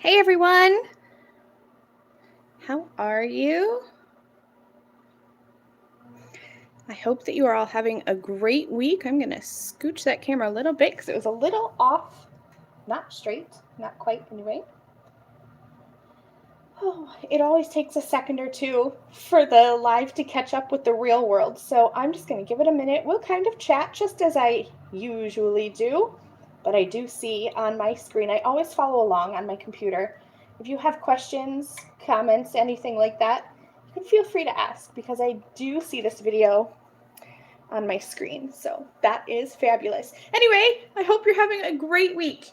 Hey everyone, how are you? I hope that you are all having a great week. I'm going to scooch that camera a little bit because it was a little off, not straight, not quite anyway. Oh, it always takes a second or two for the live to catch up with the real world, so I'm just going to give it a minute. We'll kind of chat just as I usually do, but I do see on my screen, I always follow along on my computer. If you have questions, comments, anything like that, you can feel free to ask because I do see this video on my screen. So that is fabulous. Anyway, I hope you're having a great week.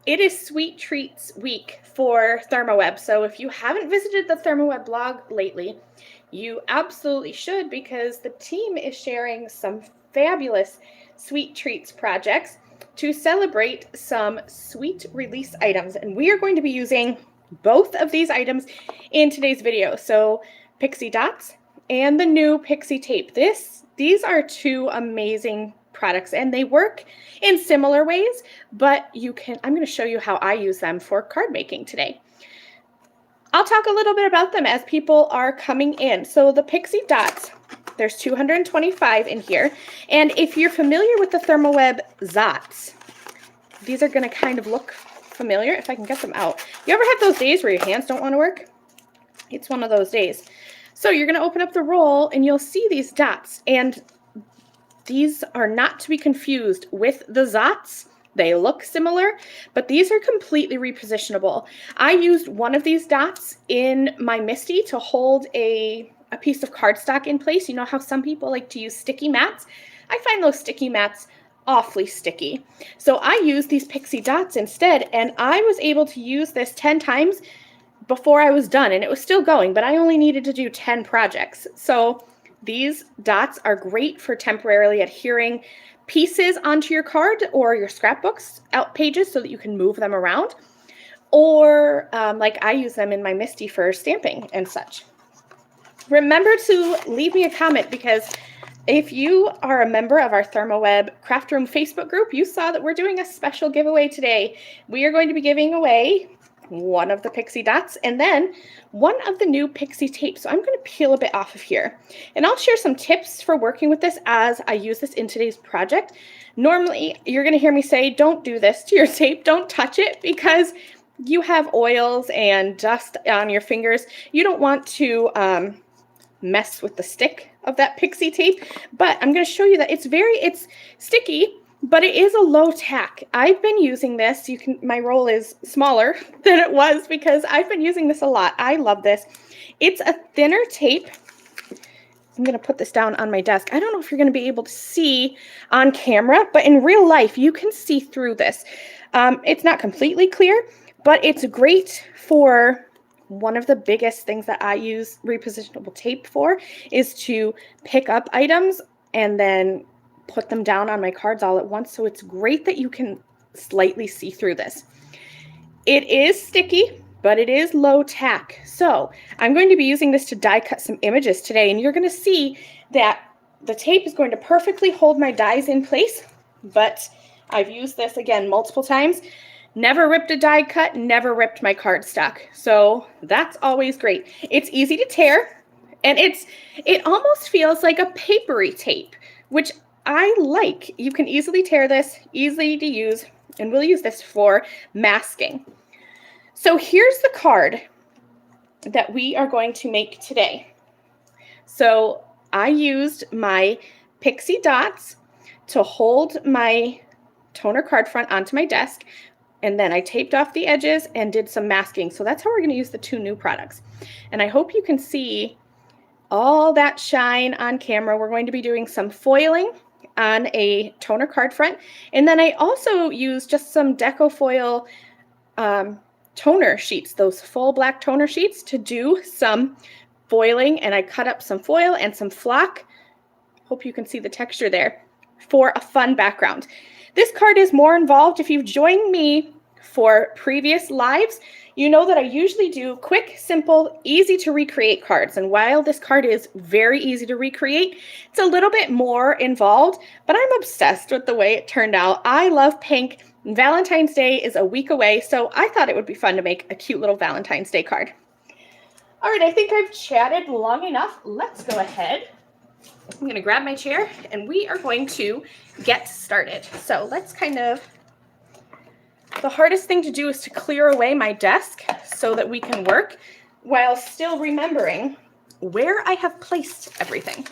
It is Sweet Treats week for ThermOWeb. So if you haven't visited the ThermOWeb blog lately, you absolutely should because the team is sharing some fabulous Sweet Treats projects to celebrate some sweet release items. And we are going to be using both of these items in today's video. So Pixie Dots and the new Pixie Tape. These are two amazing products and they work in similar ways, but I'm going to show you how I use them for card making today. I'll talk a little bit about them as people are coming in. So the Pixie Dots, there's 225 in here. And if you're familiar with the ThermOWeb Zots, these are going to kind of look familiar if I can get them out. You ever have those days where your hands don't want to work? It's one of those days. So you're going to open up the roll and you'll see these dots, and these are not to be confused with the Zots. They look similar, but these are completely repositionable. I used one of these dots in my Misty to hold a piece of cardstock in place. You know how some people like to use sticky mats? I find those sticky mats awfully sticky. So I used these Pixie Dots instead, and I was able to use this 10 times before I was done, and it was still going, but I only needed to do 10 projects. So these dots are great for temporarily adhering pieces onto your card or your scrapbooks out pages so that you can move them around, or like I use them in my Misty for stamping and such. Remember to leave me a comment because if you are a member of our ThermOWeb Craft Room Facebook group, you saw that we're doing a special giveaway today. We are going to be giving away one of the Pixie Dots and then one of the new Pixie Tape. So I'm going to peel a bit off of here and I'll share some tips for working with this as I use this in today's project. Normally you're going to hear me say, don't do this to your tape, don't touch it, because you have oils and dust on your fingers. You don't want to mess with the stick of that Pixie Tape, but I'm going to show you that it's sticky, but it is a low tack. I've been using this. My roll is smaller than it was because I've been using this a lot. I love this. It's a thinner tape. I'm going to put this down on my desk. I don't know if you're going to be able to see on camera, but in real life, you can see through this. It's not completely clear, but it's great for one of the biggest things that I use repositionable tape for is to pick up items and then put them down on my cards all at once. So it's great that you can slightly see through this. It is sticky, but it is low tack. So I'm going to be using this to die cut some images today, and you're going to see that the tape is going to perfectly hold my dies in place, but I've used this again multiple times. Never ripped a die cut, never ripped my cardstock. So that's always great. It's easy to tear, and it almost feels like a papery tape, which I like. You can easily tear this, easy to use, and we'll use this for masking. So here's the card that we are going to make today. So I used my Pixie Dots to hold my toner card front onto my desk, and then I taped off the edges and did some masking. So that's how we're going to use the two new products. And I hope you can see all that shine on camera. We're going to be doing some foiling on a toner card front. And then I also used just some Deco foil toner sheets, those full black toner sheets, to do some foiling. And I cut up some foil and some flock. Hope you can see the texture there for a fun background. This card is more involved. If you've joined me for previous lives, you know that I usually do quick, simple, easy to recreate cards. And while this card is very easy to recreate, it's a little bit more involved, but I'm obsessed with the way it turned out. I love pink. Valentine's Day is a week away, so I thought it would be fun to make a cute little Valentine's Day card. All right, I think I've chatted long enough. Let's go ahead. I'm going to grab my chair and we are going to get started. So let's the hardest thing to do is to clear away my desk so that we can work while still remembering where I have placed everything.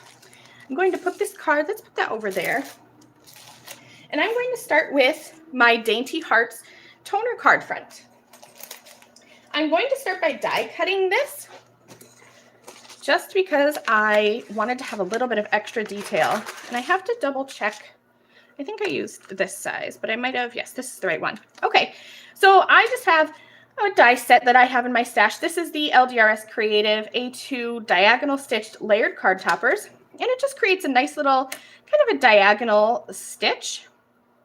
I'm going to put this card, let's put that over there. And I'm going to start with my Dainty Hearts toner card front. I'm going to start by die cutting this just because I wanted to have a little bit of extra detail. And I have to double check. I think I used this size, but I might have, yes, this is the right one. Okay, so I just have a die set that I have in my stash. This is the LDRS Creative A2 diagonal stitched layered card toppers. And it just creates a nice little kind of a diagonal stitch.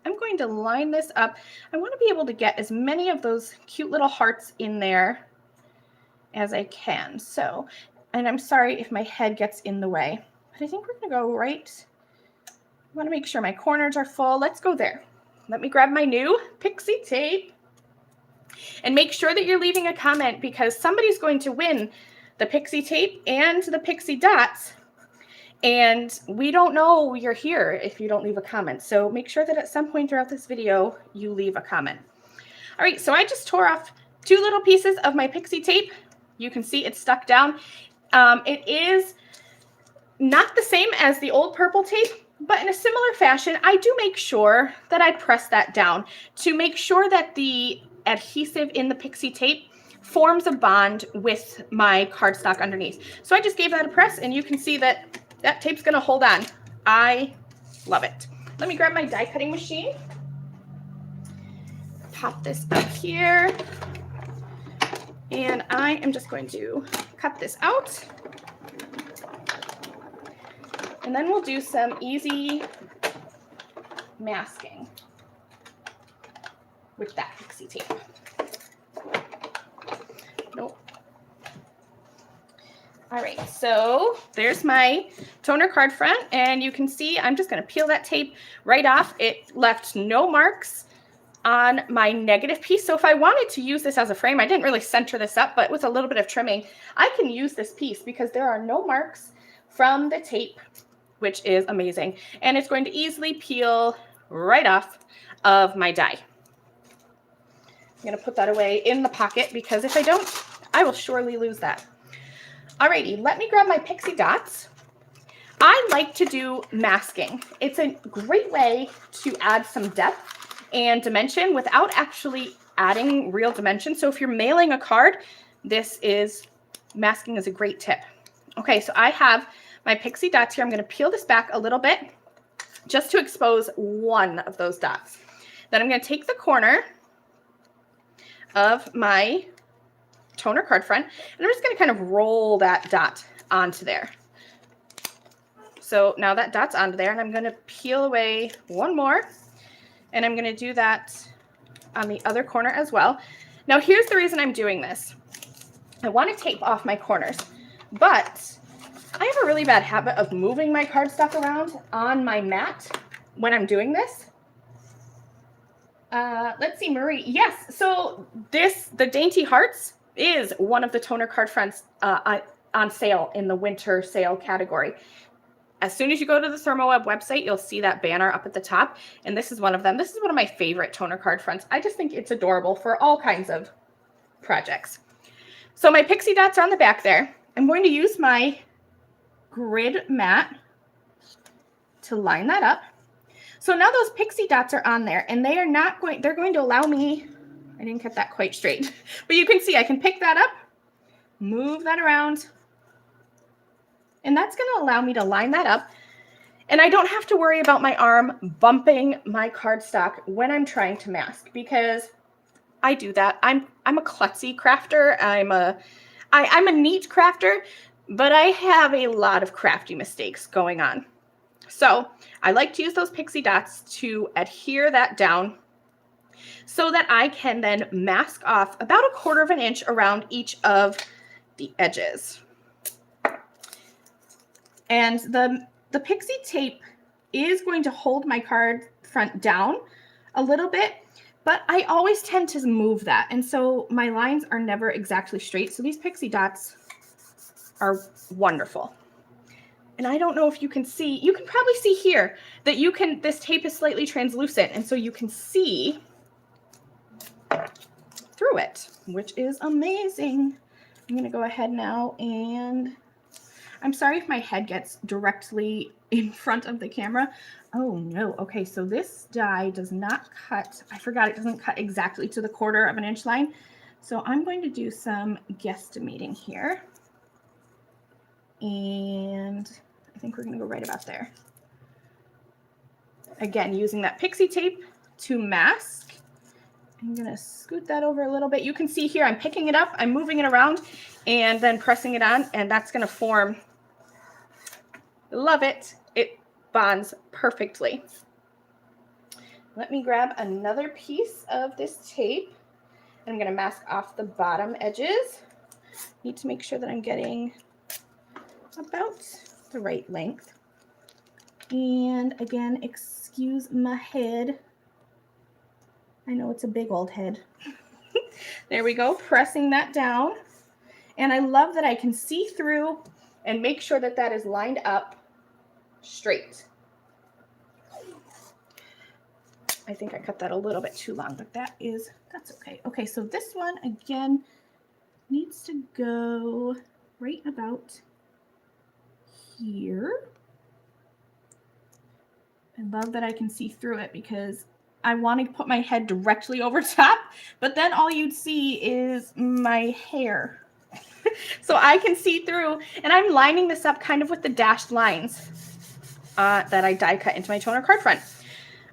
I'm going to line this up. I want to be able to get as many of those cute little hearts in there as I can. So, and I'm sorry if my head gets in the way, but I think we're going to go right. I want to make sure my corners are full. Let's go there. Let me grab my new Pixie Tape and make sure that you're leaving a comment because somebody's going to win the Pixie Tape and the Pixie Dots. And we don't know you're here if you don't leave a comment. So make sure that at some point throughout this video, you leave a comment. All right, so I just tore off 2 little pieces of my Pixie Tape. You can see it's stuck down. It is not the same as the old purple tape, but in a similar fashion, I do make sure that I press that down to make sure that the adhesive in the Pixie Tape forms a bond with my cardstock underneath. So I just gave that a press and you can see that that tape's gonna hold on. I love it. Let me grab my die cutting machine. Pop this up here. And I am just going to cut this out. And then we'll do some easy masking with that Pixie Tape. Nope. All right, so there's my toner card front, and you can see I'm just going to peel that tape right off. It left no marks on my negative piece. So if I wanted to use this as a frame, I didn't really center this up, but with a little bit of trimming, I can use this piece because there are no marks from the tape, which is amazing. And it's going to easily peel right off of my die. I'm going to put that away in the pocket because if I don't, I will surely lose that. Alrighty, let me grab my Pixie Dots. I like to do masking. It's a great way to add some depth and dimension without actually adding real dimension. So if you're mailing a card, masking is a great tip. Okay, so I have my Pixie Dots here. I'm going to peel this back a little bit just to expose one of those dots. Then I'm going to take the corner of my toner card front, and I'm just going to kind of roll that dot onto there. So now that dot's onto there, and I'm going to peel away one more, and I'm going to do that on the other corner as well. Now here's the reason I'm doing this. I want to tape off my corners, but I have a really bad habit of moving my cardstock around on my mat when I'm doing this. Let's see, Marie. Yes, so the Dainty Hearts is one of the toner card fronts on sale in the winter sale category. As soon as you go to the ThermOWeb website, you'll see that banner up at the top, and this is one of them. This is one of my favorite toner card fronts. I just think it's adorable for all kinds of projects. So my Pixie Dots are on the back there. I'm going to use my grid mat to line that up. So now those Pixie Dots are on there, and they're going to allow me, I didn't cut that quite straight, but you can see I can pick that up, move that around, and that's going to allow me to line that up. And I don't have to worry about my arm bumping my cardstock when I'm trying to mask, because I do that. I'm a klutzy crafter. I'm a neat crafter, but I have a lot of crafty mistakes going on. So I like to use those Pixie Dots to adhere that down so that I can then mask off about 1/4 of an inch around each of the edges. And the Pixie Tape is going to hold my card front down a little bit, but I always tend to move that. And so my lines are never exactly straight. So these pixie dots are wonderful. And I don't know if you can see, you can probably see here that this tape is slightly translucent. And so you can see through it, which is amazing. I'm going to go ahead now, and I'm sorry if my head gets directly in front of the camera. Oh no. Okay, so this die does not cut. I forgot it doesn't cut exactly to the 1/4 of an inch line. So I'm going to do some guesstimating here. And I think we're going to go right about there. Again, using that Pixie Tape to mask. I'm going to scoot that over a little bit. You can see here I'm picking it up, I'm moving it around, and then pressing it on, and that's going to form. Love it. It bonds perfectly. Let me grab another piece of this tape. I'm going to mask off the bottom edges. Need to make sure that I'm getting about the right length. And again, excuse my head. I know it's a big old head. There we go, pressing that down. And I love that I can see through and make sure that that is lined up straight. I think I cut that a little bit too long, but that's okay. Okay, so this one again needs to go right about here. I love that I can see through it because I want to put my head directly over top, but then all you'd see is my hair. So I can see through, and I'm lining this up kind of with the dashed lines that I die cut into my toner card front.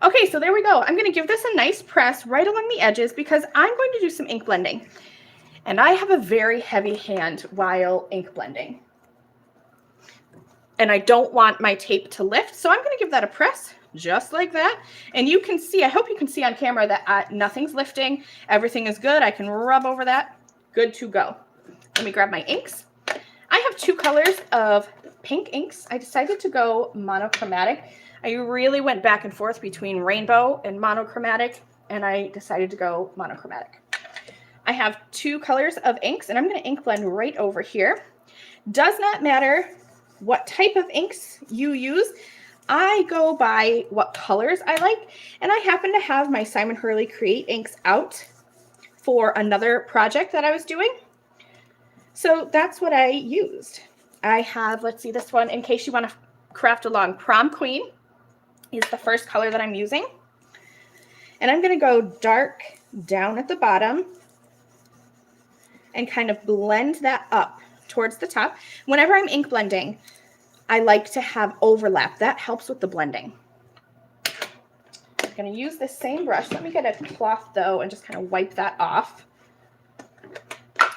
Okay, so there we go. I'm going to give this a nice press right along the edges because I'm going to do some ink blending. And I have a very heavy hand while ink blending. And I don't want my tape to lift, so I'm going to give that a press just like that. And you can see, I hope you can see on camera that nothing's lifting. Everything is good. I can rub over that. Good to go. Let me grab my inks. I have 2 colors of pink inks. I decided to go monochromatic. I really went back and forth between rainbow and monochromatic, and I decided to go monochromatic. I have 2 colors of inks, and I'm going to ink blend right over here. Does not matter what type of inks you use. I go by what colors I like, and I happen to have my Simon Hurley Create inks out for another project that I was doing. So that's what I used. I have, let's see, this one, in case you want to craft along, Prom Queen is the first color that I'm using. And I'm going to go dark down at the bottom and kind of blend that up towards the top. Whenever I'm ink blending, I like to have overlap. That helps with the blending. I'm going to use this same brush. Let me get a cloth though and just kind of wipe that off.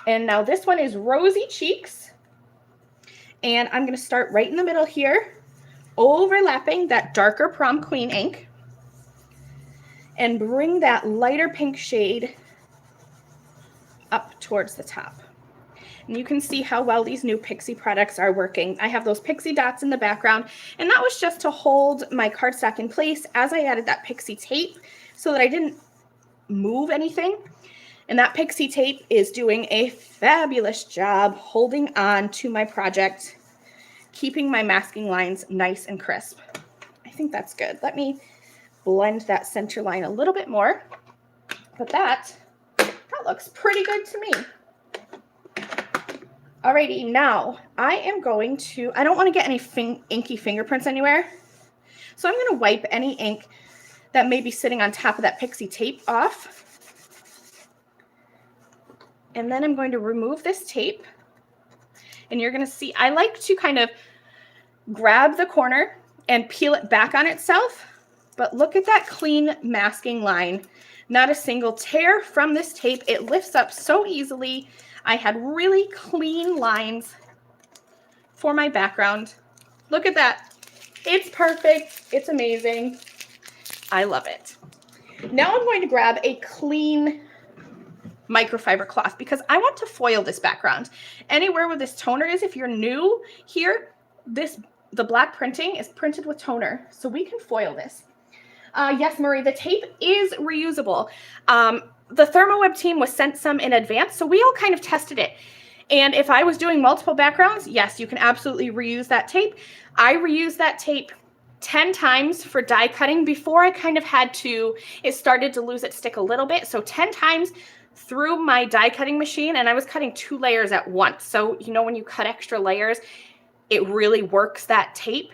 And now this one is Rosy Cheeks. And I'm going to start right in the middle here, overlapping that darker Prom Queen ink, and bring that lighter pink shade up towards the top. And you can see how well these new Pixie products are working. I have those Pixie Dots in the background, and that was just to hold my cardstock in place as I added that Pixie Tape so that I didn't move anything. And that Pixie Tape is doing a fabulous job holding on to my project, keeping my masking lines nice and crisp. I think that's good. Let me blend that center line a little bit more, but that looks pretty good to me. Alrighty, now I am going to, I don't want to get any inky fingerprints anywhere, so I'm going to wipe any ink that may be sitting on top of that Pixie Tape off. And then I'm going to remove this tape, and you're going to see, I like to kind of grab the corner and peel it back on itself, but look at that clean masking line. Not a single tear from this tape. It lifts up so easily. I had really clean lines for my background. Look at that. It's perfect. It's amazing. I love it. Now I'm going to grab a clean microfiber cloth because I want to foil this background. Anywhere where this toner is, if you're new here, the black printing is printed with toner, so we can foil this. Yes, Marie, the tape is reusable. The ThermOWeb team was sent some in advance, so we all kind of tested it. And if I was doing multiple backgrounds, yes, you can absolutely reuse that tape. I reused that tape 10 times for die cutting before I kind of had to, it started to lose its stick a little bit. So 10 times through my die cutting machine, and I was cutting 2 layers at once. So, you know, when you cut extra layers, it really works that tape.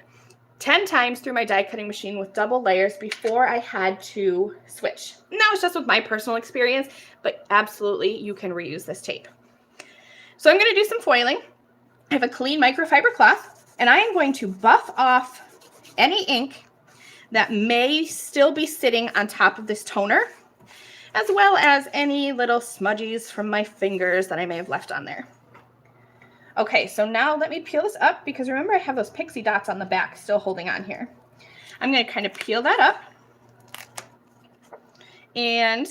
10 times through my die cutting machine with double layers before I had to switch. And that was just with my personal experience, but absolutely you can reuse this tape. So I'm going to do some foiling. I have a clean microfiber cloth, and I am going to buff off any ink that may still be sitting on top of this toner, as well as any little smudgies from my fingers that I may have left on there. Okay, so now let me peel this up, because remember I have those pixie dots on the back still holding on here. I'm going to kind of peel that up, and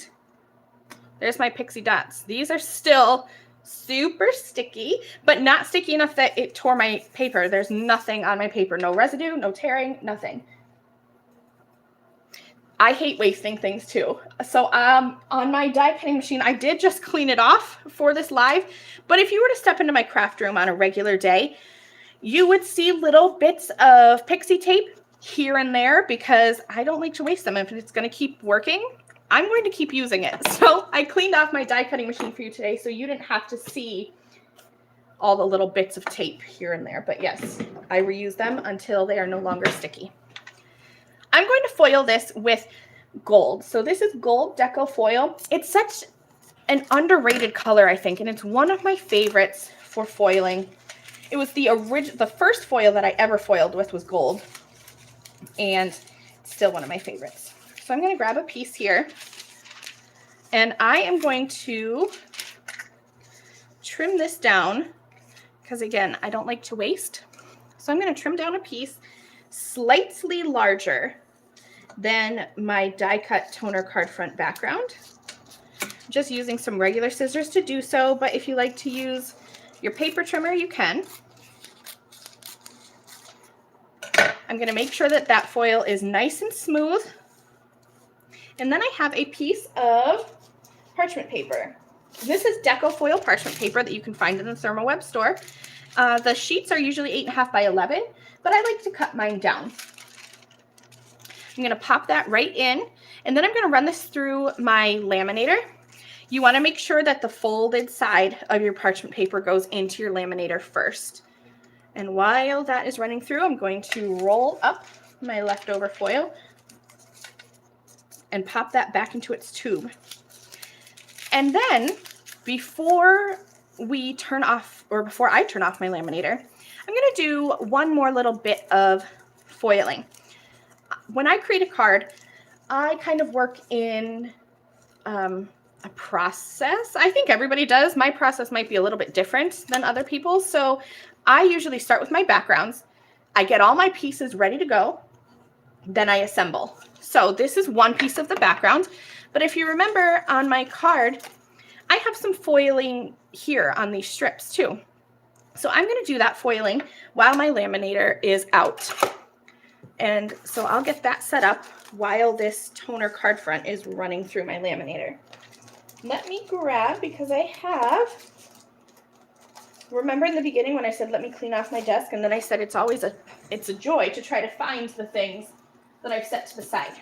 there's my pixie dots. These are still super sticky, but not sticky enough that it tore my paper. There's nothing on my paper, no residue, no tearing, nothing. I hate wasting things too. So on my die cutting machine, I did just clean it off for this live, but if you were to step into my craft room on a regular day, you would see little bits of pixie tape here and there, because I don't like to waste them. If it's going to keep working, I'm going to keep using it. So I cleaned off my die cutting machine for you today, so you didn't have to see all the little bits of tape here and there. But yes, I reuse them until they are no longer sticky. I'm going to foil this with gold. So this is gold Deco foil. It's such an underrated color, I think, and it's one of my favorites for foiling. It was the first foil that I ever foiled with was gold, and it's still one of my favorites. So I'm going to grab a piece here, and I am going to trim this down, because again, I don't like to waste. So I'm going to trim down a piece slightly larger than my die cut toner card front background. Just using some regular scissors to do so, but if you like to use your paper trimmer, you can. I'm going to make sure that that foil is nice and smooth. And then I have a piece of parchment paper. This is Deco foil parchment paper that you can find in the ThermOWeb store. The sheets are usually 8.5 by 11, but I like to cut mine down. I'm going to pop that right in, and then I'm going to run this through my laminator. You want to make sure that the folded side of your parchment paper goes into your laminator first. And while that is running through, I'm going to roll up my leftover foil and pop that back into its tube. And then before I turn off my laminator, I'm going to do one more little bit of foiling. When I create a card, I kind of work in a process. I think everybody does. My process might be a little bit different than other people's. So I usually start with my backgrounds. I get all my pieces ready to go. Then I assemble. So this is one piece of the background. But if you remember on my card, I have some foiling here on these strips too. So I'm going to do that foiling while my laminator is out. And so I'll get that set up while this toner card front is running through my laminator. Let me grab, because I have, remember in the beginning when I said let me clean off my desk, and then I said it's a joy to try to find the things that I've set to the side.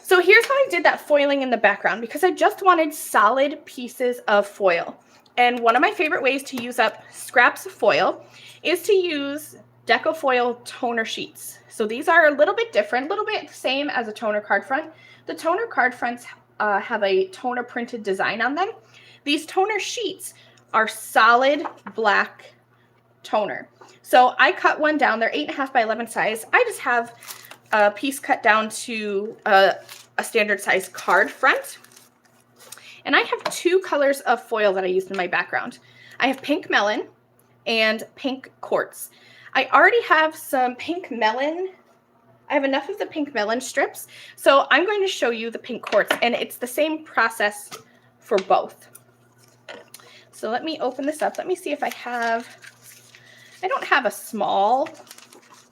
So here's how I did that foiling in the background, because I just wanted solid pieces of foil. And one of my favorite ways to use up scraps of foil is to use Deco foil toner sheets. So these are a little bit different, a little bit the same as a toner card front. The toner card fronts have a toner printed design on them. These toner sheets are solid black toner. So I cut one down. They're 8.5 by 11 size. I just have a piece cut down to a standard size card front. And I have 2 colors of foil that I used in my background. I have pink melon and pink quartz. I already have some pink melon. I have enough of the pink melon strips, so I'm going to show you the pink quartz, and it's the same process for both. So let me open this up. Let me see if I don't have a small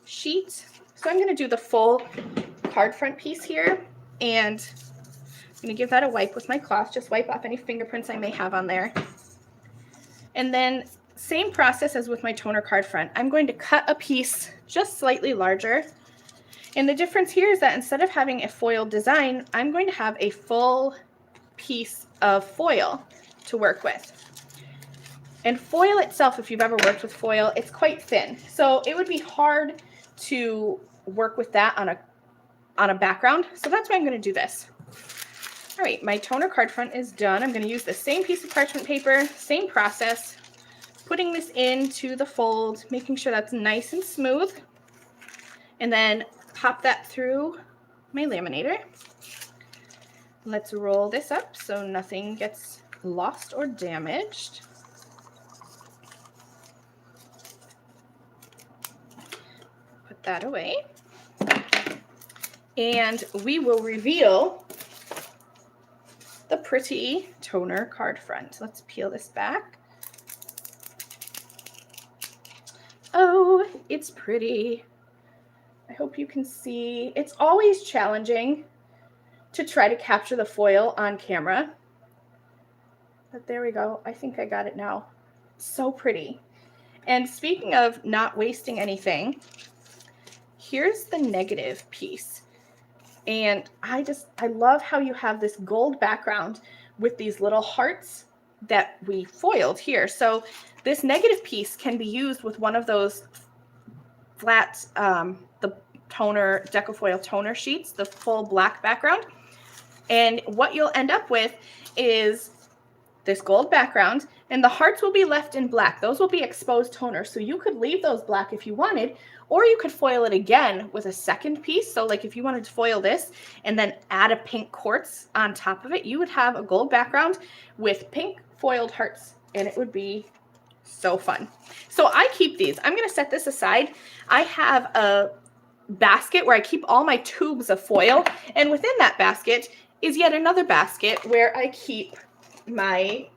sheet, so I'm going to do the full card front piece here, and I'm going to give that a wipe with my cloth. Just wipe off any fingerprints I may have on there. And then same process as with my toner card front. I'm going to cut a piece just slightly larger. And the difference here is that instead of having a foil design, I'm going to have a full piece of foil to work with. And foil itself, if you've ever worked with foil, it's quite thin. So it would be hard to work with that on a background. So that's why I'm going to do this. All right, my toner card front is done. I'm going to use the same piece of parchment paper, same process, putting this into the fold, making sure that's nice and smooth, and then pop that through my laminator. Let's roll this up so nothing gets lost or damaged. Put that away. And we will reveal the pretty toner card front. Let's peel this back. Oh, it's pretty. I hope you can see. It's always challenging to try to capture the foil on camera. But there we go. I think I got it now. It's so pretty. And speaking of not wasting anything, here's the negative piece. And I love how you have this gold background with these little hearts that we foiled here. So this negative piece can be used with one of those flat, the toner, Deco foil toner sheets, the full black background. And what you'll end up with is this gold background, and the hearts will be left in black. Those will be exposed toner. So you could leave those black if you wanted, or you could foil it again with a second piece. So like if you wanted to foil this and then add a pink quartz on top of it, you would have a gold background with pink foiled hearts, and it would be so fun. So I keep these. I'm going to set this aside. I have a basket where I keep all my tubes of foil, and within that basket is yet another basket where I keep my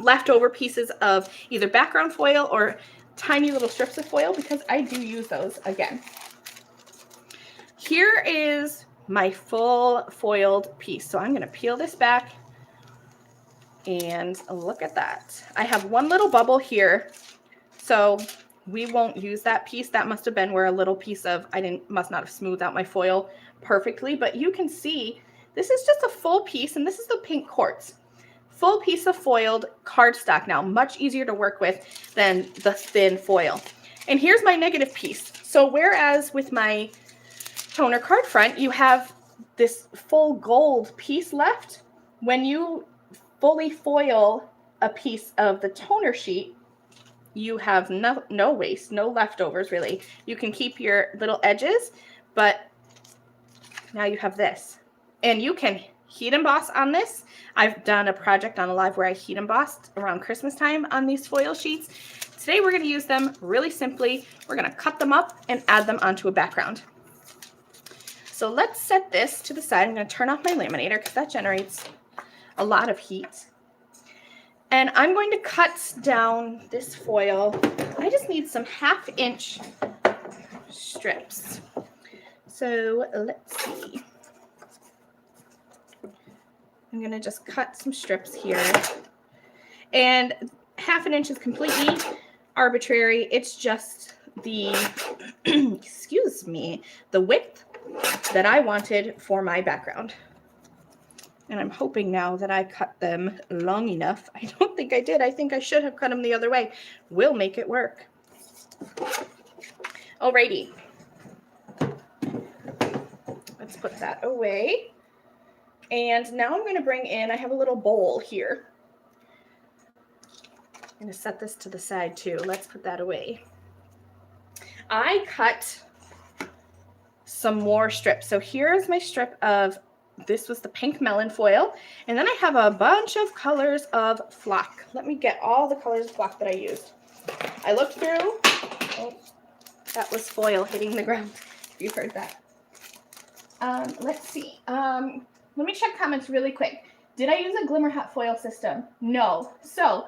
leftover pieces of either background foil or tiny little strips of foil, because I do use those again. Here is my full foiled piece. So I'm going to peel this back and look at that. I have one little bubble here, so we won't use that piece. That must have been where a little piece of, must not have smoothed out my foil perfectly, but you can see this is just a full piece, and this is the pink quartz. Full piece of foiled cardstock now, much easier to work with than the thin foil. And here's my negative piece. So whereas with my toner card front, you have this full gold piece left, when you fully foil a piece of the toner sheet, you have no waste, no leftovers really. You can keep your little edges, but now you have this. And you can heat emboss on this. I've done a project on a live where I heat embossed around Christmas time on these foil sheets. Today we're going to use them really simply. We're going to cut them up and add them onto a background. So let's set this to the side. I'm going to turn off my laminator because that generates a lot of heat. And I'm going to cut down this foil. I just need some 1/2 inch strips. So let's see. I'm going to just cut some strips here. And 1/2 inch is completely arbitrary. It's just the, excuse me, the width that I wanted for my background. And I'm hoping now that I cut them long enough. I don't think I did. I think I should have cut them the other way. We'll make it work. Alrighty. Let's put that away. And now I'm going to bring in, I have a little bowl here. I'm going to set this to the side too. Let's put that away. I cut some more strips. So here's my strip of, this was the pink melon foil. And then I have a bunch of colors of flock. Let me get all the colors of flock that I used. I looked through. Oh, that was foil hitting the ground, if you heard that. Let's see. Let me check comments really quick. Did I use a Glimmer Hot foil system? No. So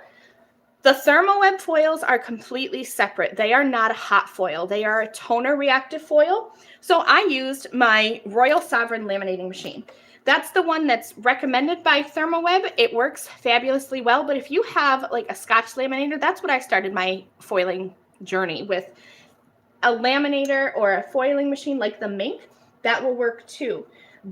The ThermOWeb foils are completely separate. They are not a hot foil. They are a toner reactive foil. So I used my Royal Sovereign laminating machine. That's the one that's recommended by ThermOWeb. It works fabulously well, but if you have like a Scotch laminator, that's what I started my foiling journey with. A laminator or a foiling machine like the Mink, that will work too.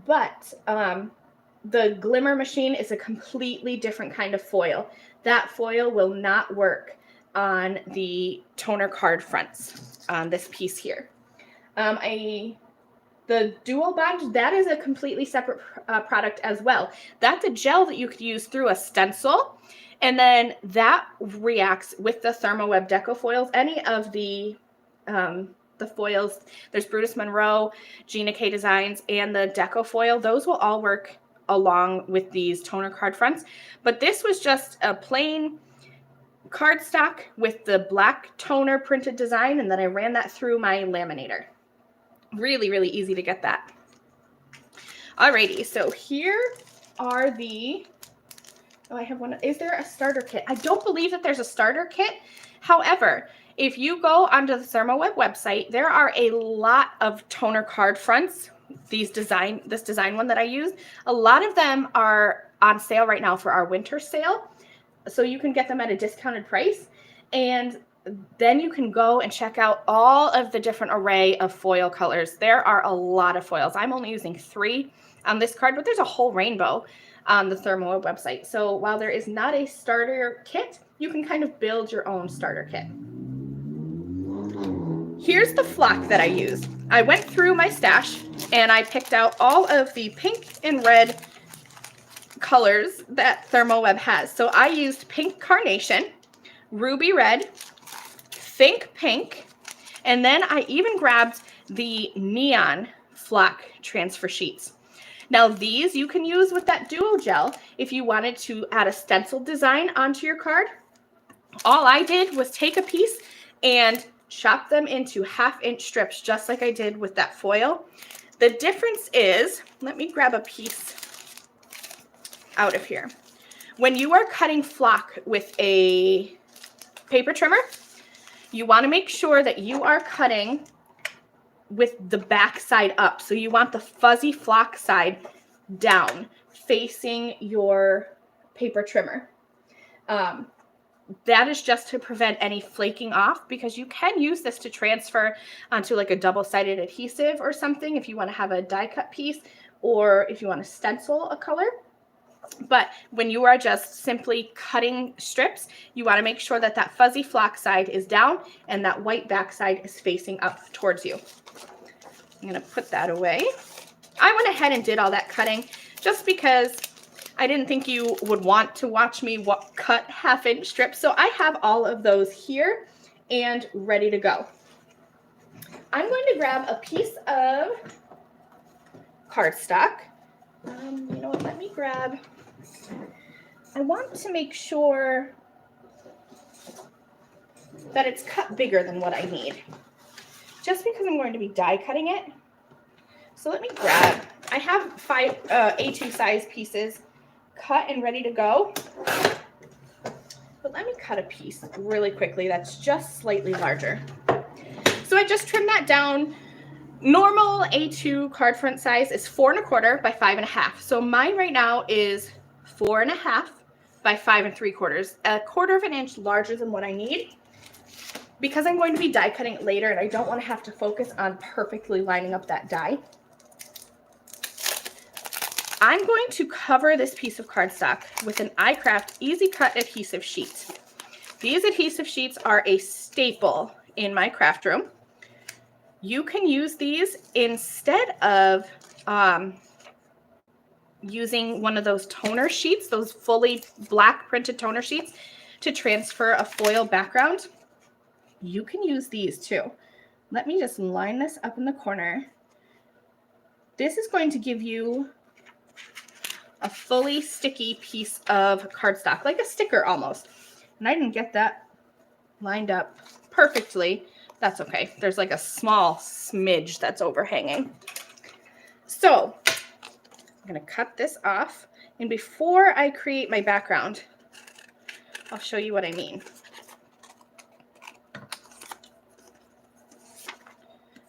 But the Glimmer machine is a completely different kind of foil. That foil will not work on the toner card fronts on this piece here. The Dual Bond, that is a completely separate product as well. That's a gel that you could use through a stencil, and then that reacts with the ThermOWeb Deco foils. Any of the foils, there's Brutus Monroe, Gina K Designs, and the Deco foil. Those will all work along with these toner card fronts. But this was just a plain cardstock with the black toner printed design, and then I ran that through my laminator. Really, really easy to get that. Alrighty, so here are the, oh, I have one. Is there a starter kit? I don't believe that there's a starter kit. However, if you go onto the ThermOWeb website, there are a lot of toner card fronts. This design one that I used, a lot of them are on sale right now for our winter sale. So you can get them at a discounted price. And then you can go and check out all of the different array of foil colors. There are a lot of foils. I'm only using 3 on this card, but there's a whole rainbow on the ThermOWeb website. So while there is not a starter kit, you can kind of build your own starter kit. Here's the flock that I used. I went through my stash and I picked out all of the pink and red colors that ThermOWeb has. So I used pink carnation, ruby red, Think Pink, and then I even grabbed the neon flock transfer sheets. Now these you can use with that duo gel if you wanted to add a stencil design onto your card. All I did was take a piece and chop them into 1/2-inch strips, just like I did with that foil. The difference is, let me grab a piece out of here. When you are cutting flock with a paper trimmer, you want to make sure that you are cutting with the back side up. So you want the fuzzy flock side down, facing your paper trimmer. That is just to prevent any flaking off, because you can use this to transfer onto like a double-sided adhesive or something if you want to have a die cut piece, or if you want to stencil a color. But when you are just simply cutting strips, you want to make sure that that fuzzy flock side is down and that white back side is facing up towards you. I'm going to put that away. I went ahead and did all that cutting just because I didn't think you would want to watch me cut 1/2-inch strips. So I have all of those here and ready to go. I'm going to grab a piece of cardstock. You know what, let me grab, I want to make sure that it's cut bigger than what I need, just because I'm going to be die cutting it. So let me grab, I have 5 A2 size pieces cut and ready to go, but let me cut a piece really quickly that's just slightly larger. So I just trimmed that down. Normal A2 card front size is 4 1/4 by 5 1/2. So mine right now is 4 1/2 by 5 3/4, 1/4 inch larger than what I need, because I'm going to be die cutting it later and I don't want to have to focus on perfectly lining up that die. I'm going to cover this piece of cardstock with an Icraft Easy Cut adhesive sheet. These adhesive sheets are a staple in my craft room. You can use these instead of using one of those toner sheets, those fully black printed toner sheets, to transfer a foil background. You can use these too. Let me just line this up in the corner. This is going to give you a fully sticky piece of cardstock, like a sticker almost. And I didn't get that lined up perfectly. That's okay. There's like a small smidge that's overhanging. So I'm going to cut this off. And before I create my background, I'll show you what I mean.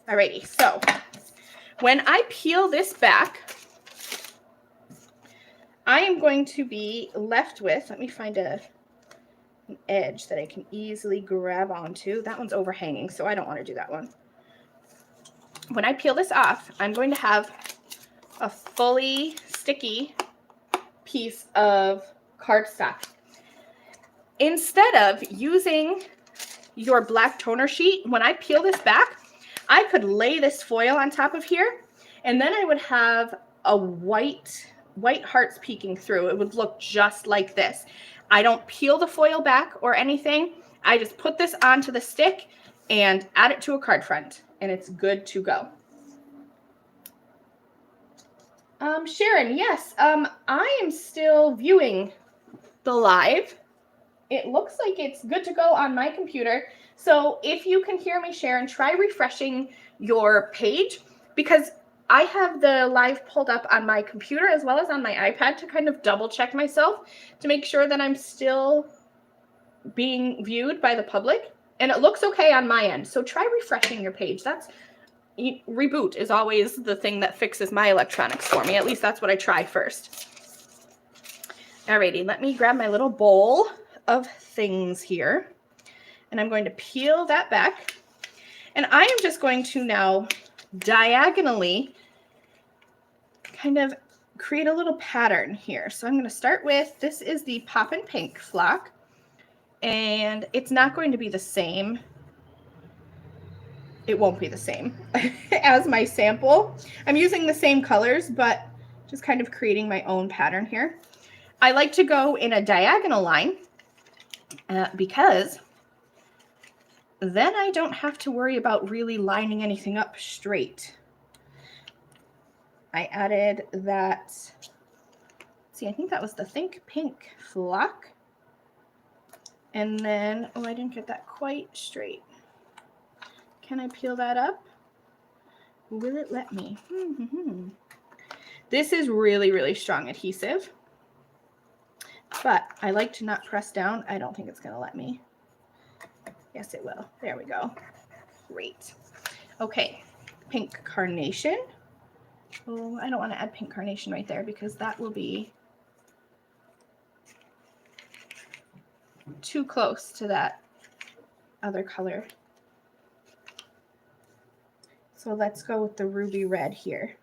Alrighty, so when I peel this back, I am going to be left with, let me find an edge that I can easily grab onto. That one's overhanging, so I don't want to do that one. When I peel this off, I'm going to have a fully sticky piece of cardstock. Instead of using your black toner sheet, when I peel this back, I could lay this foil on top of here, and then I would have a white hearts peeking through. It would look just like this. I don't peel the foil back or anything. I just put this onto the stick and add it to a card front, and it's good to go. Sharon, yes, I am still viewing the live. It looks like it's good to go on my computer. So if you can hear me, Sharon, try refreshing your page, because I have the live pulled up on my computer as well as on my iPad to kind of double check myself to make sure that I'm still being viewed by the public. And it looks okay on my end. So try refreshing your page. Reboot is always the thing that fixes my electronics for me. At least that's what I try first. Alrighty, let me grab my little bowl of things here, and I'm going to peel that back, and I am just going to now diagonally kind of create a little pattern here. So I'm going to start with, this is the Poppin' Pink flock, and it's not going to be the same. It won't be the same as my sample. I'm using the same colors, but just kind of creating my own pattern here. I like to go in a diagonal line because then I don't have to worry about really lining anything up straight. I added that, see, I think that was the Think Pink flock. And then, oh, I didn't get that quite straight. Can I peel that up? Will it let me? This is really, really strong adhesive, but I like to not press down. I don't think it's going to let me. Yes, it will. There we go. Great. Okay, Pink Carnation. Oh, I don't want to add Pink Carnation right there because that will be too close to that other color. So let's go with the Ruby Red here.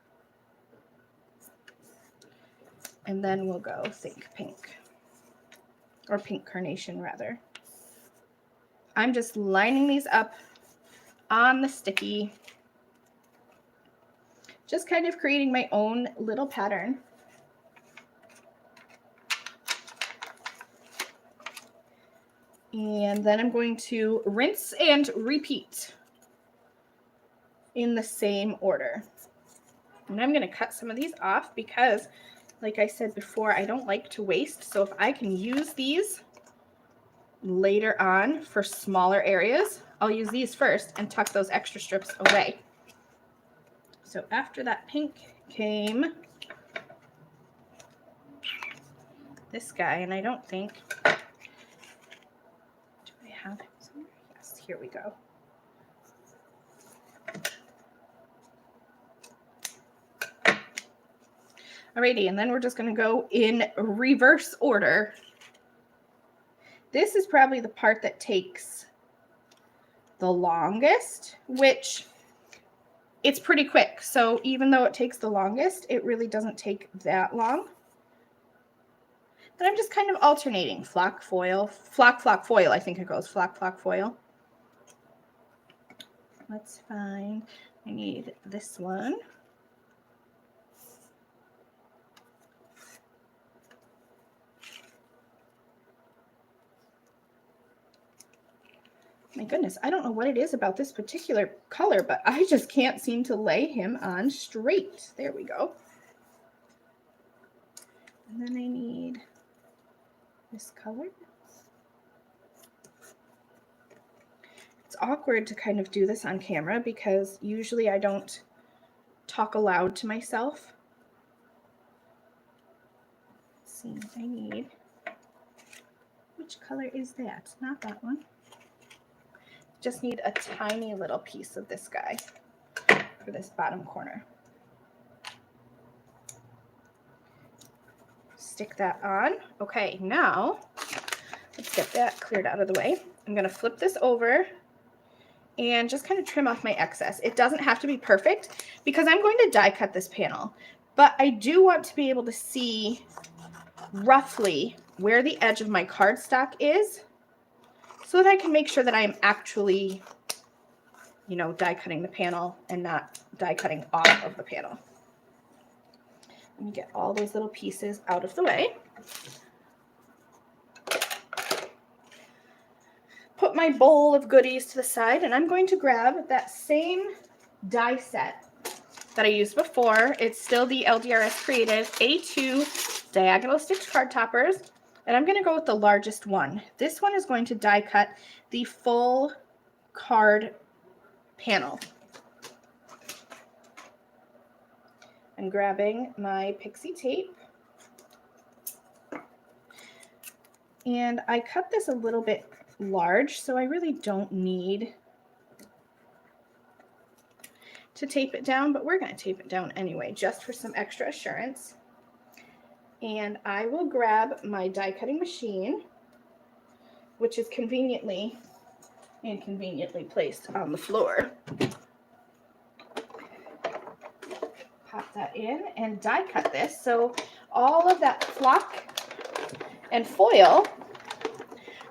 And then we'll go Think Pink, or Pink Carnation rather. I'm just lining these up on the sticky, just kind of creating my own little pattern. And then I'm going to rinse and repeat in the same order. And I'm going to cut some of these off because, like I said before, I don't like to waste. So if I can use these later on for smaller areas, I'll use these first and tuck those extra strips away. So after that pink came this guy, and I don't think, do I have it somewhere? Yes, here we go. Alrighty, and then we're just going to go in reverse order. This is probably the part that takes the longest, which it's pretty quick. So even though it takes the longest, it really doesn't take that long. Then I'm just kind of alternating flock, foil, flock, foil. I think it goes flock, foil. Let's find, I need this one. My goodness, I don't know what it is about this particular color, but I just can't seem to lay him on straight. There we go. And then I need this color. It's awkward to kind of do this on camera because usually I don't talk aloud to myself. Let's see, I need, which color is that? Not that one. Just need a tiny little piece of this guy. for this bottom corner. Stick that on. Okay, now let's get that cleared out of the way. I'm going to flip this over and just kind of trim off my excess. It doesn't have to be perfect because I'm going to die cut this panel, but I do want to be able to see roughly where the edge of my cardstock is so that I can make sure that I am actually, you know, die cutting the panel and not die cutting off of the panel. Let me get all those little pieces out of the way. Put my bowl of goodies to the side, and I'm going to grab that same die set that I used before. It's still the LDRS Creative A2 diagonal stitch card toppers, and I'm going to go with the largest one. This one is going to die cut the full card panel. I'm grabbing my Pixie Tape, and I cut this a little bit large, so I really don't need to tape it down, but we're going to tape it down anyway, just for some extra assurance. And I will grab my die cutting machine, which is conveniently placed on the floor. Pop that in and die cut this, so all of that flock and foil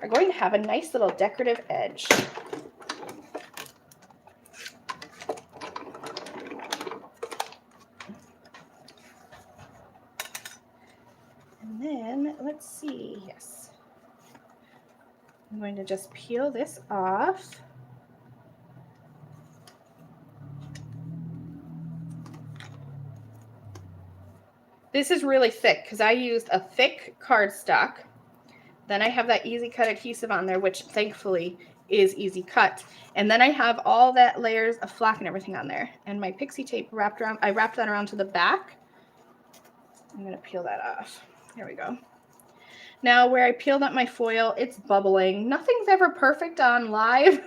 are going to have a nice little decorative edge. And then, let's see, yes. I'm going to just peel this off. This is really thick because I used a thick cardstock. Then I have that easy cut adhesive on there, which thankfully is easy cut. And then I have all that layers of flock and everything on there. And my Pixie Tape wrapped around, I wrapped that around to the back. I'm going to peel that off. There we go. Now where I peeled up my foil, it's bubbling. Nothing's ever perfect on live,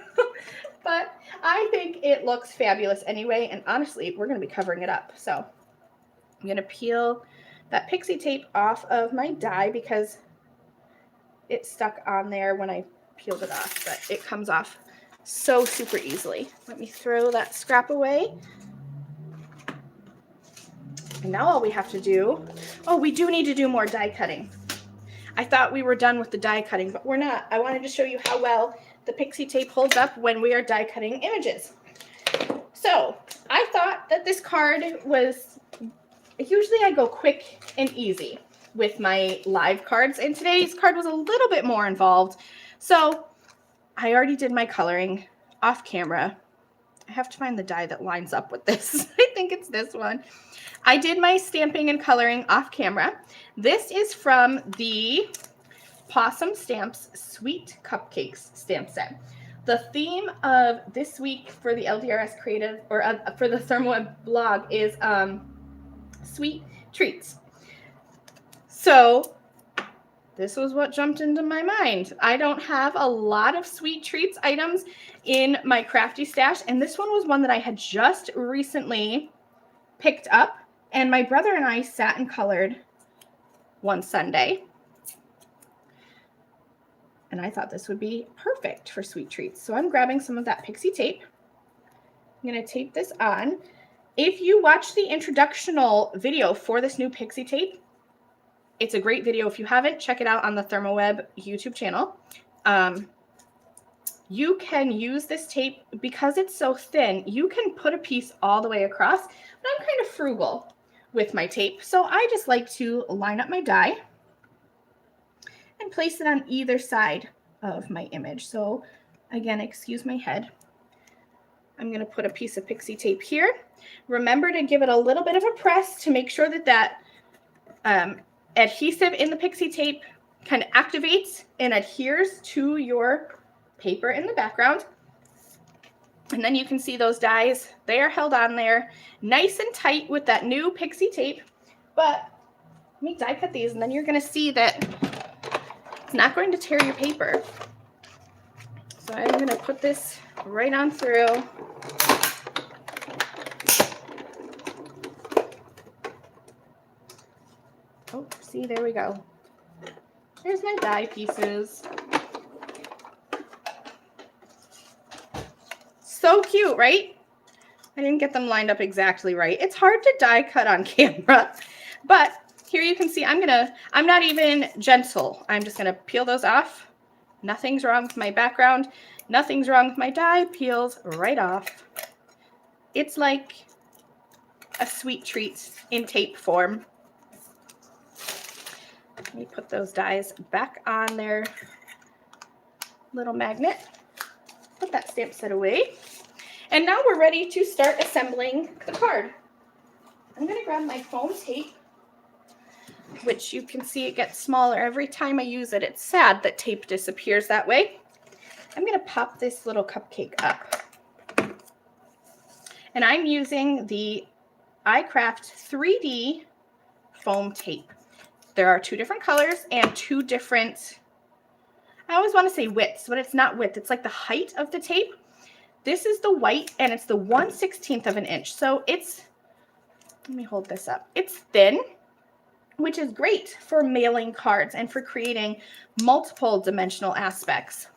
but I think it looks fabulous anyway. And honestly, we're going to be covering it up. So I'm going to peel that Pixie Tape off of my die because it stuck on there when I peeled it off, but it comes off so super easily. Let me throw that scrap away. And now all we have to do, oh, we do need to do more die cutting. I thought we were done with the die cutting, but we're not. I wanted to show you how well the Pixie Tape holds up when we are die cutting images. So I thought that this card was, usually I go quick and easy with my live cards, and today's card was a little bit more involved. So I already did my coloring off camera. I have to find the die that lines up with this. I think it's this one. I did my stamping and coloring off camera. This is from the Possum Stamps Sweet Cupcakes stamp set. The theme of this week for the LDRS Creative, or for the ThermOWeb blog, is sweet treats. So this was what jumped into my mind. I don't have a lot of sweet treats items in my crafty stash, and this one was one that I had just recently picked up, and my brother and I sat and colored one Sunday, and I thought this would be perfect for sweet treats. So I'm grabbing some of that Pixie Tape. I'm going to tape this on. If you watch the introductional video for this new Pixie Tape, it's a great video. If you haven't, check it out on the ThermOWeb YouTube channel. You can use this tape because it's so thin. You can put a piece all the way across, but I'm kind of frugal with my tape. So I just like to line up my die and place it on either side of my image. So again, excuse my head. I'm going to put a piece of Pixie Tape here. Remember to give it a little bit of a press to make sure that that adhesive in the Pixie Tape kind of activates and adheres to your paper in the background. And then you can see those dies. They are held on there nice and tight with that new Pixie Tape. But let me die cut these, and then you're going to see that it's not going to tear your paper. So I'm going to put this right on through. See, there we go. Here's my die pieces. So cute, right? I didn't get them lined up exactly right. It's hard to die cut on camera, but here you can see I'm not even gentle. I'm just gonna peel those off. Nothing's wrong with my background. Nothing's wrong with my die. Peels right off. It's like a sweet treat in tape form. Let me put those dies back on their little magnet. Put that stamp set away. And now we're ready to start assembling the card. I'm going to grab my foam tape, which you can see it gets smaller every time I use it. It's sad that tape disappears that way. I'm going to pop this little cupcake up. And I'm using the Icraft 3D foam tape. There are 2 different colors and 2 different, I always want to say widths, but it's not width. It's like the height of the tape. This is the white and it's the 1/16 of an inch. So it's, let me hold this up. It's thin, which is great for mailing cards and for creating multiple dimensional aspects.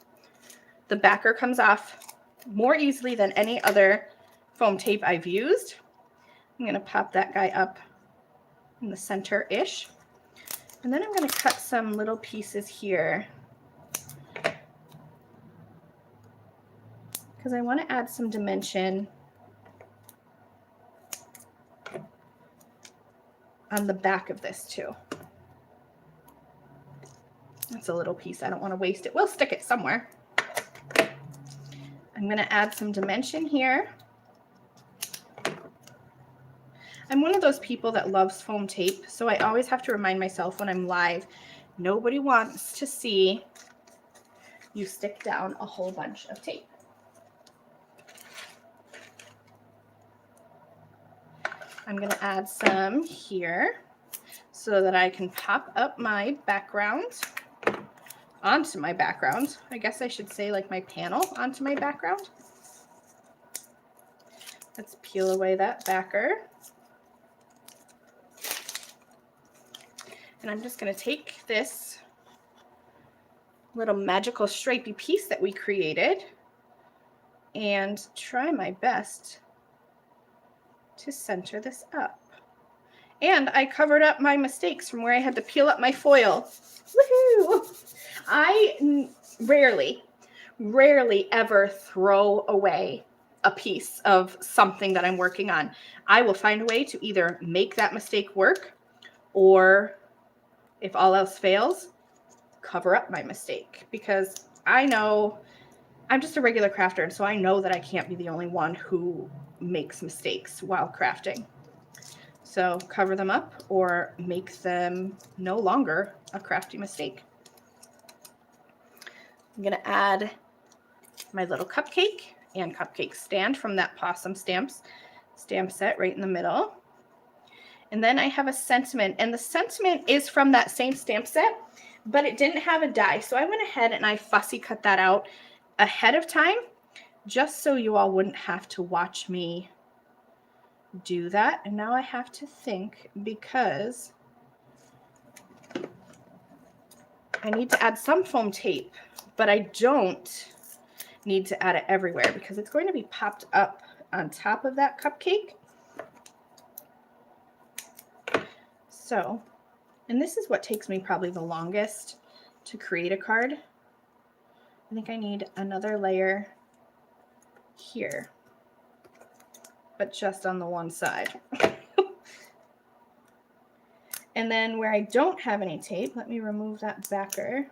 The backer comes off more easily than any other foam tape I've used. I'm going to pop that guy up in the center-ish. And then I'm going to cut some little pieces here because I want to add some dimension on the back of this too. That's a little piece. I don't want to waste it. We'll stick it somewhere. I'm going to add some dimension here. I'm one of those people that loves foam tape, so I always have to remind myself when I'm live, nobody wants to see you stick down a whole bunch of tape. I'm going to add some here so that I can pop up my background onto my background. I guess I should say like my panel onto my background. Let's peel away that backer. And I'm just going to take this little magical stripey piece that we created and try my best to center this up. And I covered up my mistakes from where I had to peel up my foil. Woohoo! I rarely ever throw away a piece of something that I'm working on. I will find a way to either make that mistake work, or if all else fails, cover up my mistake, because I know I'm just a regular crafter, and so I know that I can't be the only one who makes mistakes while crafting. So cover them up or make them no longer a crafty mistake. I'm going to add my little cupcake and cupcake stand from that Possum Stamps stamp set right in the middle. And then I have a sentiment, and the sentiment is from that same stamp set, but it didn't have a die. So I went ahead and I fussy cut that out ahead of time, just so you all wouldn't have to watch me do that. And now I have to think, because I need to add some foam tape, but I don't need to add it everywhere because it's going to be popped up on top of that cupcake. So, and this is what takes me probably the longest to create a card. I think I need another layer here, but just on the one side. And then where I don't have any tape, let me remove that backer.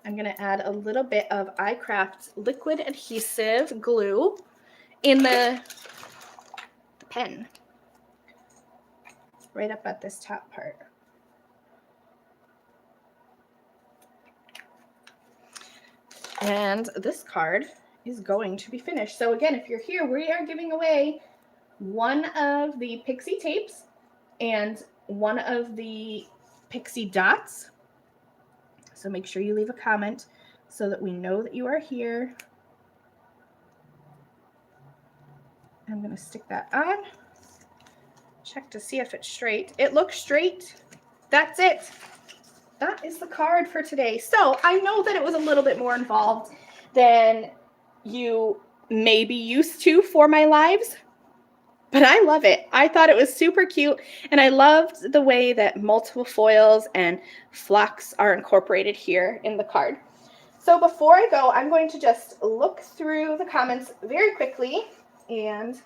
I'm going to add a little bit of Icraft liquid adhesive glue in the pen, right up at this top part. And this card is going to be finished. So again, if you're here, we are giving away one of the Pixie Tapes and one of the Pixie Dots. So make sure you leave a comment so that we know that you are here. I'm going to stick that on. Check to see if it's straight. It looks straight. that's it. That is the card for today. So I know that it was a little bit more involved than you may be used to for my lives, but I love it. I thought it was super cute, and I loved the way that multiple foils and flux are incorporated here in the card. So before I go, I'm going to just look through the comments very quickly, and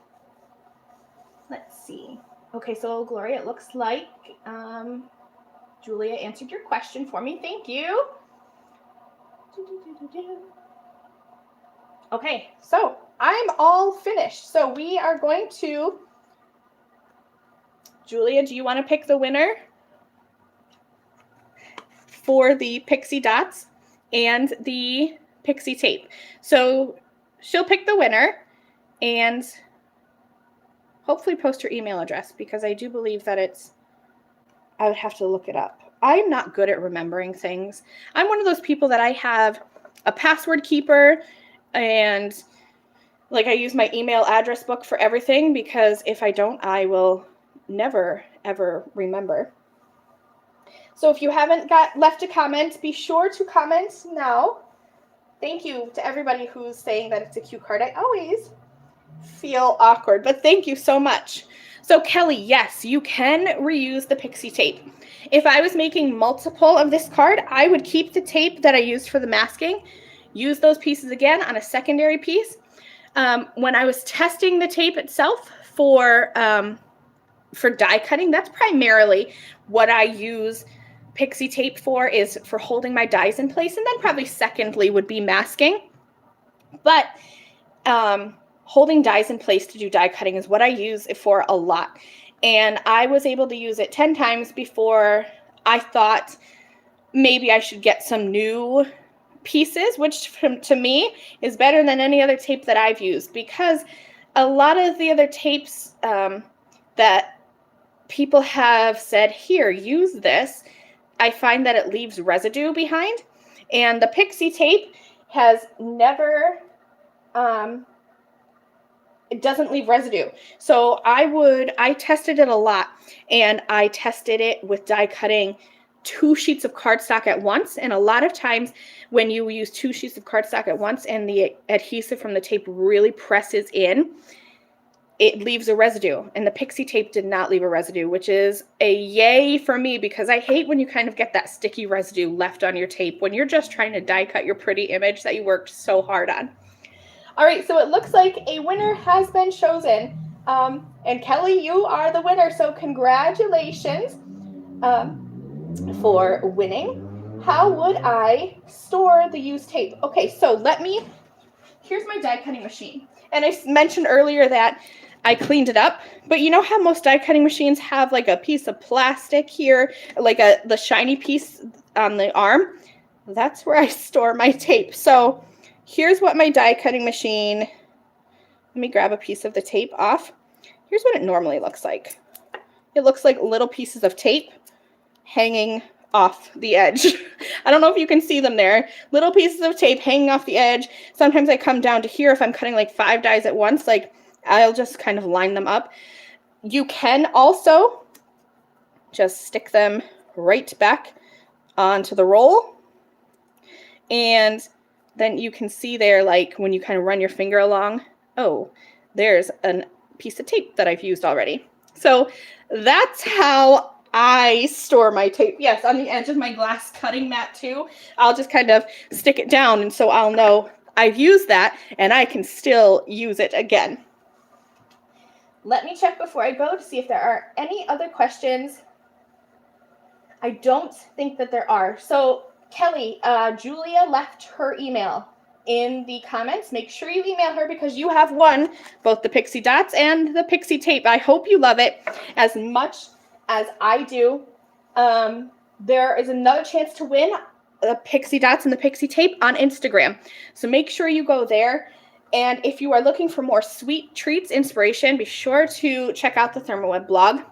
let's see. Okay, so Gloria, it looks like Julia answered your question for me. Thank you. Okay, so I'm all finished. So we are going to, Julia, do you want to pick the winner for the Pixie Dots and the Pixie Tape? So she'll pick the winner and hopefully post her email address, because I do believe that it's, I would have to look it up. I'm not good at remembering things. I'm one of those people that I have a password keeper, and like I use my email address book for everything, because if I don't, I will never, ever remember. So if you haven't left a comment, be sure to comment now. Thank you to everybody who's saying that it's a cute card. I always feel awkward, but thank you so much. So Kelly, yes, you can reuse the Pixie Tape. If I was making multiple of this card, I would keep the tape that I used for the masking, use those pieces again on a secondary piece. When I was testing the tape itself for die cutting, that's primarily what I use Pixie Tape for, is for holding my dies in place, and then probably secondly would be masking. But holding dies in place to do die cutting is what I use it for a lot. And I was able to use it 10 times before I thought maybe I should get some new pieces, which to me is better than any other tape that I've used, because a lot of the other tapes that people have said, here, use this, I find that it leaves residue behind. And the Pixie Tape has never, it doesn't leave residue. So I tested it a lot, and I tested it with die cutting 2 sheets of cardstock at once. And a lot of times when you use 2 sheets of cardstock at once and the adhesive from the tape really presses in, it leaves a residue. And the Pixie Tape did not leave a residue, which is a yay for me, because I hate when you kind of get that sticky residue left on your tape when you're just trying to die cut your pretty image that you worked so hard on. All right, so it looks like a winner has been chosen. And Kelly, you are the winner, so congratulations for winning. How would I store the used tape? Okay, so here's my die cutting machine. And I mentioned earlier that I cleaned it up, but you know how most die cutting machines have like a piece of plastic here, like the shiny piece on the arm? That's where I store my tape. So here's what my die cutting machine, let me grab a piece of the tape off. Here's what it normally looks like. It looks like little pieces of tape hanging off the edge. I don't know if you can see them there. Little pieces of tape hanging off the edge. Sometimes I come down to here if I'm cutting like 5 dies at once, like I'll just kind of line them up. You can also just stick them right back onto the roll. And then you can see there, like when you kind of run your finger along, oh, there's a piece of tape that I've used already. So that's how I store my tape. Yes, on the edge of my glass cutting mat too. I'll just kind of stick it down, and so I'll know I've used that and I can still use it again. Let me check before I go to see if there are any other questions. I don't think that there are. So Kelly, Julia left her email in the comments. Make sure you email her, because you have won both the Pixie Dots and the Pixie Tape. I hope you love it as much as I do. There is another chance to win the Pixie Dots and the Pixie Tape on Instagram. So make sure you go there. And if you are looking for more sweet treats inspiration, be sure to check out the ThermOWeb blog.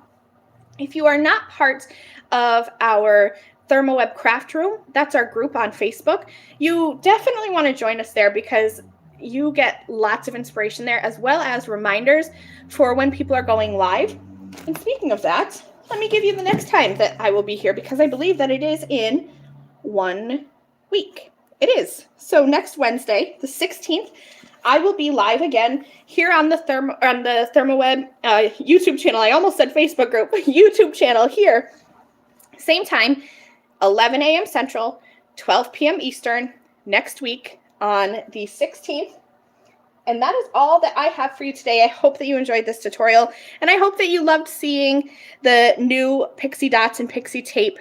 If you are not part of our ThermOWeb craft room, that's our group on Facebook, you definitely want to join us there, because you get lots of inspiration there, as well as reminders for when people are going live. And speaking of that, let me give you the next time that I will be here, because I believe that it is in 1 week. It is. So next Wednesday, the 16th, I will be live again here on the ThermOWeb YouTube channel. I almost said Facebook group, YouTube channel here. Same time, 11 a.m. Central, 12 p.m. Eastern, next week on the 16th. And that is all that I have for you today. I hope that you enjoyed this tutorial, and I hope that you loved seeing the new Pixie Dots and Pixie Tape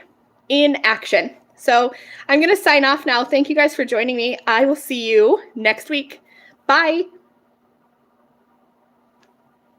in action. So I'm going to sign off now. Thank you guys for joining me. I will see you next week. Bye.